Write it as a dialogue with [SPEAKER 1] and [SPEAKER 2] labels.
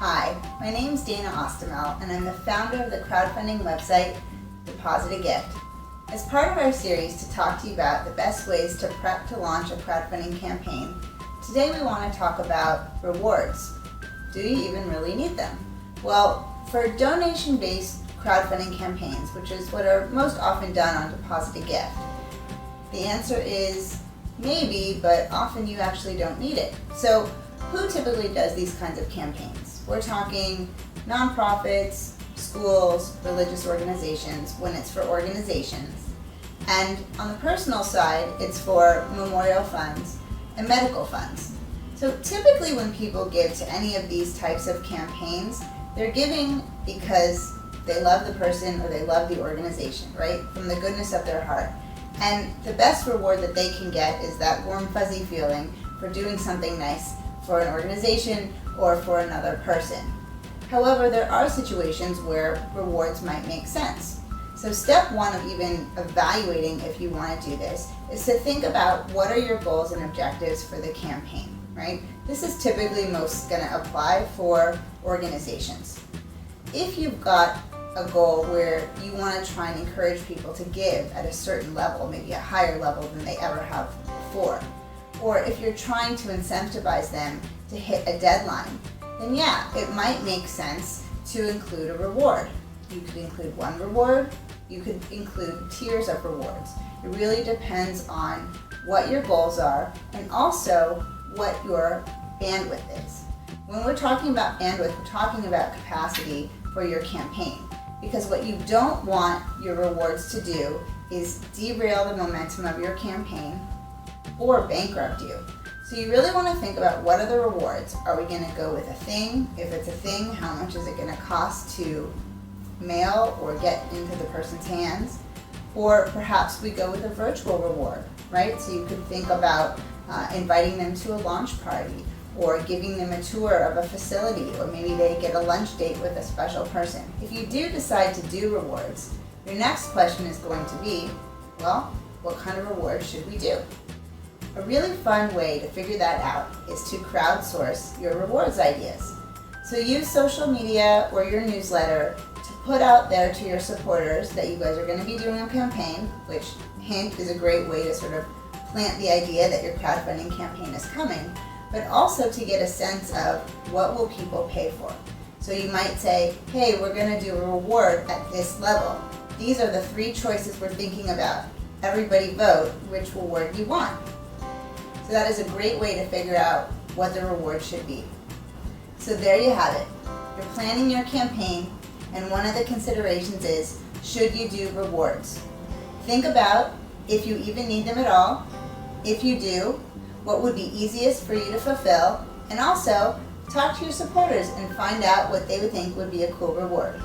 [SPEAKER 1] Hi, my name is Dana Ostamel, and I'm the founder of the crowdfunding website, Deposit a Gift. As part of our series to talk to you about the best ways to prep to launch a crowdfunding campaign, today we want to talk about rewards. Do you even really need them? Well, for donation-based crowdfunding campaigns, which is what are most often done on Deposit a Gift, the answer is maybe, but often you actually don't need it. So who typically does these kinds of campaigns? We're talking nonprofits, schools, religious organizations, when it's for organizations. And on the personal side, it's for memorial funds and medical funds. So typically when people give to any of these types of campaigns, they're giving because they love the person or they love the organization, right? From the goodness of their heart. And the best reward that they can get is that warm, fuzzy feeling for doing something nice for an organization or for another person. However, there are situations where rewards might make sense. So step one of even evaluating if you want to do this is to think about what are your goals and objectives for the campaign, right? This is typically most going to apply for organizations. If you've got a goal where you want to try and encourage people to give at a certain level, maybe a higher level than they ever have before, or if you're trying to incentivize them to hit a deadline, then yeah, it might make sense to include a reward. You could include one reward, you could include tiers of rewards. It really depends on what your goals are and also what your bandwidth is. When we're talking about bandwidth, we're talking about capacity for your campaign. Because what you don't want your rewards to do is derail the momentum of your campaign or bankrupt you. So you really want to think about what are the rewards. Are we going to go with a thing? If it's a thing, how much is it going to cost to mail or get into the person's hands? Or perhaps we go with a virtual reward, right? So you could think about inviting them to a launch party or giving them a tour of a facility, or maybe they get a lunch date with a special person. If you do decide to do rewards, your next question is going to be, well, what kind of rewards should we do? A really fun way to figure that out is to crowdsource your rewards ideas. So use social media or your newsletter to put out there to your supporters that you guys are going to be doing a campaign, which, hint, is a great way to sort of plant the idea that your crowdfunding campaign is coming, but also to get a sense of what will people pay for. So you might say, hey, we're going to do a reward at this level. These are the 3 choices we're thinking about. Everybody vote which reward you want. So that is a great way to figure out what the reward should be. So there you have it. You're planning your campaign, and one of the considerations is, should you do rewards? Think about if you even need them at all. If you do, what would be easiest for you to fulfill, and also talk to your supporters and find out what they would think would be a cool reward.